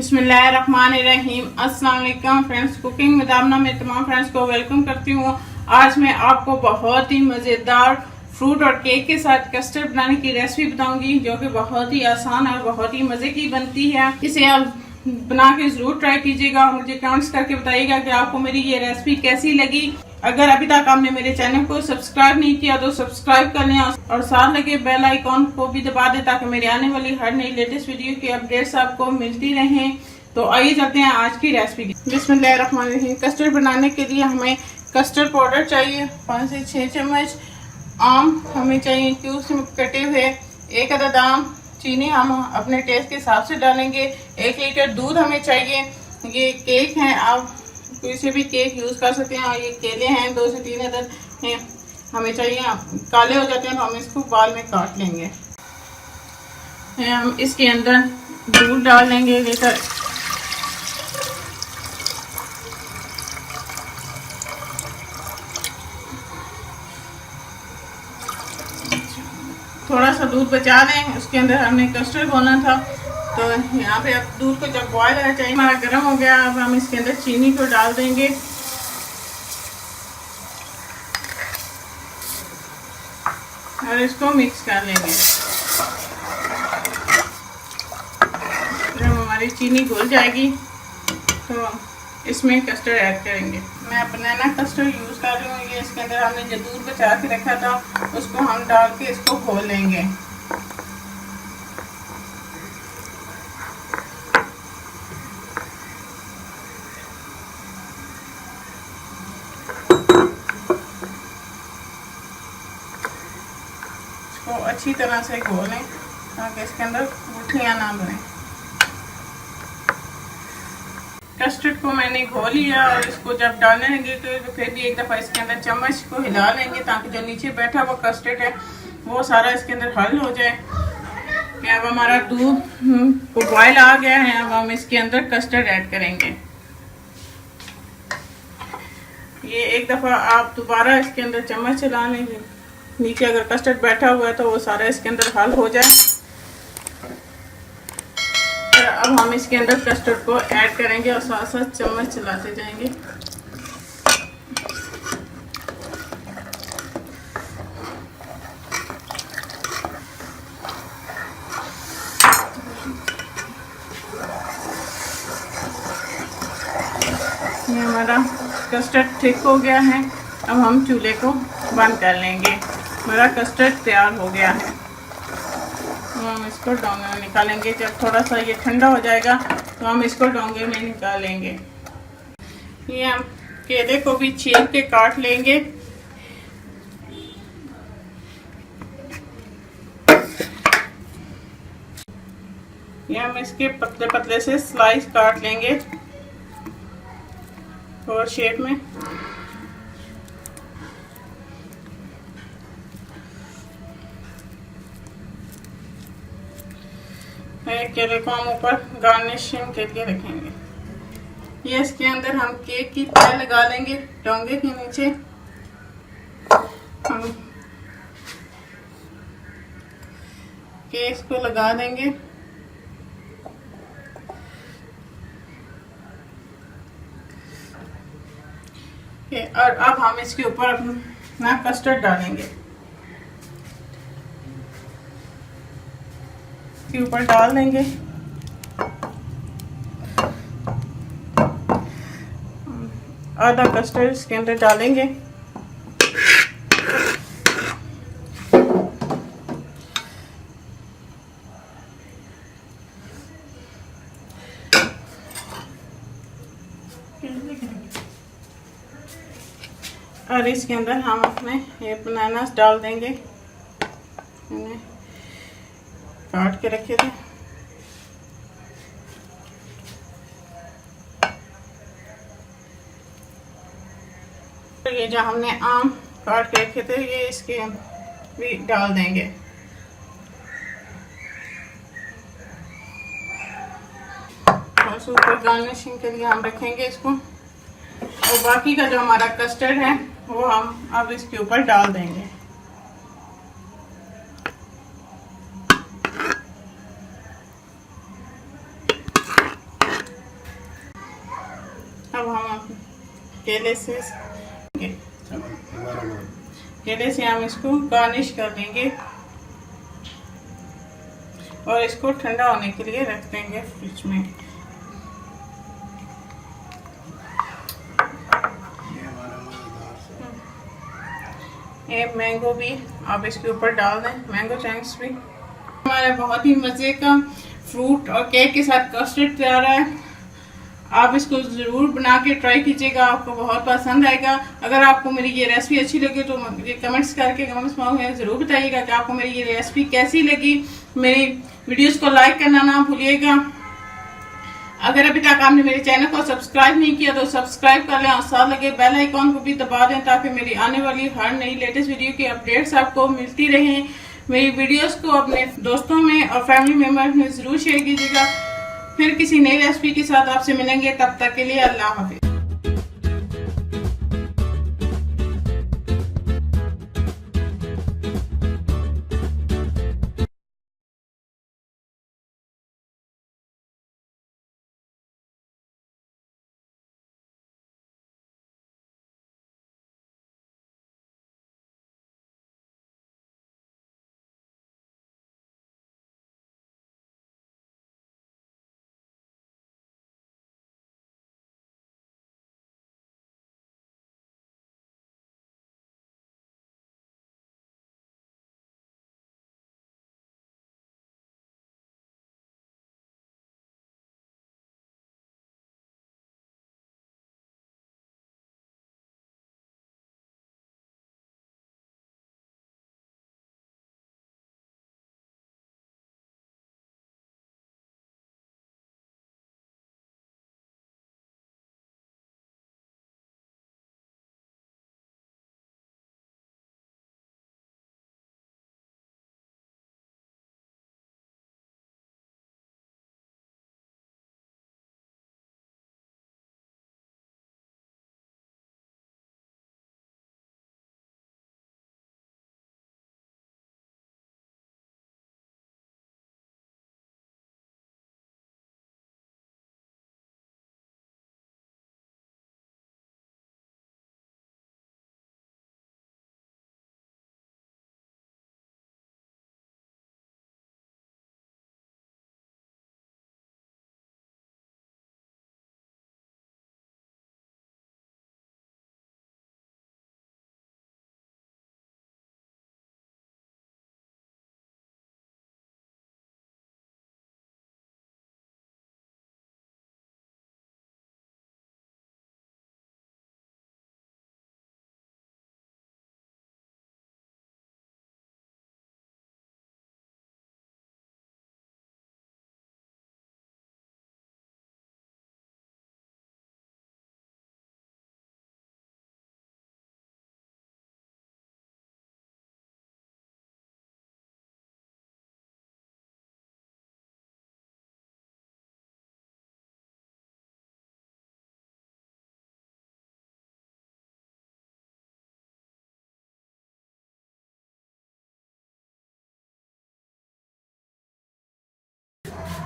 बिस्मिल्लाहिर्रहमानिर्रहीम। अस्सलाम वालेकुम फ्रेंड्स, कुकिंग विद आमना में तमाम फ्रेंड्स को वेलकम करती हूँ। आज मैं आपको बहुत ही मज़ेदार फ्रूट और केक के साथ कस्टर्ड बनाने की रेसिपी बताऊंगी, जो कि बहुत ही आसान और बहुत ही मज़े की बनती है। इसे आप बना के ज़रूर ट्राई कीजिएगा और मुझे कमेंट्स करके बताइएगा कि आपको मेरी ये रेसिपी कैसी लगी। अगर अभी तक आपने मेरे चैनल को सब्सक्राइब नहीं किया तो सब्सक्राइब कर लें और साथ लगे बेल आइकॉन को भी दबा दें ताकि मेरी आने वाली हर नई लेटेस्ट वीडियो की अपडेट्स आपको मिलती रहें। तो आइए चलते हैं आज की रेसिपी की। बिस्मिल्लाहिर्रहमानिर्रहीम। कस्टर्ड बनाने के लिए हमें कस्टर्ड पाउडर चाहिए 5 से 6 चम्मच। आम हमें चाहिए क्यूब्स में कटे हुए 1 अदद आम। चीनी हम अपने टेस्ट के हिसाब से डालेंगे। 1 लीटर दूध हमें चाहिए। ये केक है, आप कोई से भी केक यूज़ कर सकते हैं। और ये केले हैं 2 से 3 अदद हैं हमें चाहिए। काले हो जाते हैं तो हम इसको बाल में काट लेंगे। हम इसके अंदर दूध डाल लेंगे लेकर। थोड़ा सा दूध बचा दें, उसके अंदर हमने कस्टर्ड बोना था। तो यहाँ पे अब दूध को जब बॉयल होना चाहिए, हमारा गर्म हो गया। अब हम इसके अंदर चीनी को डाल देंगे और इसको मिक्स कर लेंगे। जब हमारी चीनी घुल जाएगी तो इसमें कस्टर्ड ऐड करेंगे। मैं बनाना कस्टर्ड यूज़ कर रही हूँ। ये इसके अंदर हमने जो दूध बचा के रखा था उसको हम डाल के इसको घोल लेंगे। इसको अच्छी तरह से घोल लें ताकि इसके अंदर गुठलियाँ ना बने। कस्टर्ड को मैंने घोल लिया और इसको जब डालने लगे तो फिर भी एक दफ़ा इसके अंदर चम्मच को हिला लेंगे ताकि जो नीचे बैठा हुआ कस्टर्ड है वो सारा इसके अंदर हल हो जाए। अब हमारा दूध को बॉयल आ गया है। अब हम इसके अंदर कस्टर्ड ऐड करेंगे। ये एक दफ़ा आप दोबारा इसके अंदर चम्मच चला लेंगे। नीचे अगर कस्टर्ड बैठा हुआ है तो वो सारा इसके अंदर हल हो जाए। अब हम इसके अंदर कस्टर्ड को ऐड करेंगे और साथ साथ चम्मच चलाते जाएंगे। ये हमारा कस्टर्ड थिक हो गया है। अब हम चूल्हे को बंद कर लेंगे। हमारा कस्टर्ड तैयार हो गया है। हम इसको डोंगे में निकालेंगे। जब थोड़ा सा ये ठंडा हो जाएगा तो हम इसको डोंगे में निकालेंगे। ये हम केले को भी छील के काट लेंगे। ये हम इसके पतले पतले से स्लाइस काट लेंगे और शेप में। केले को हम ऊपर गार्निशिंग के लिए रखेंगे। ये इसके अंदर हम केक की तह लगा लेंगे डोंगे के नीचे। हम केक को लगा देंगे। और अब हम इसके ऊपर अपना कस्टर्ड डालेंगे। के ऊपर डाल देंगे। आधा कस्टर्ड इसके अंदर डालेंगे। और इसके अंदर हम अपने ये बनानास डाल देंगे। काट के रखे थे। तो ये जो हमने आम काट के रखे थे ये इसके भी डाल देंगे। बस ऊपर गार्निशिंग के लिए हम रखेंगे इसको। और बाकी का जो हमारा कस्टर्ड है वो हम अब इसके ऊपर डाल देंगे। केले से केले से हम इसको गार्निश कर देंगे और इसको ठंडा होने के लिए रख देंगे फ्रिज में। ये मैंगो भी आप इसके ऊपर डाल दें, मैंगो चंक्स भी। हमारा बहुत ही मज़े का फ्रूट और केक के साथ कस्टर्ड तैयार है। आप इसको ज़रूर बना के ट्राई कीजिएगा, आपको बहुत पसंद आएगा। अगर आपको मेरी ये रेसिपी अच्छी लगे तो मुझे कमेंट्स में ज़रूर बताइएगा कि आपको मेरी ये रेसिपी कैसी लगी। मेरी वीडियोस को लाइक करना ना भूलिएगा। अगर अभी तक आपने मेरे चैनल को सब्सक्राइब नहीं किया तो सब्सक्राइब कर लें और साथ लगे बेल आइकॉन को भी दबा दें ताकि मेरी आने वाली हर नई लेटेस्ट वीडियो की अपडेट्स आपको मिलती रहें। मेरी वीडियोस को अपने दोस्तों में और फैमिली मेम्बर्स में ज़रूर शेयर कीजिएगा। फिर किसी नई रेसिपी के साथ आपसे मिलेंगे, तब तक के लिए अल्लाह हाफिज़।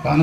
पान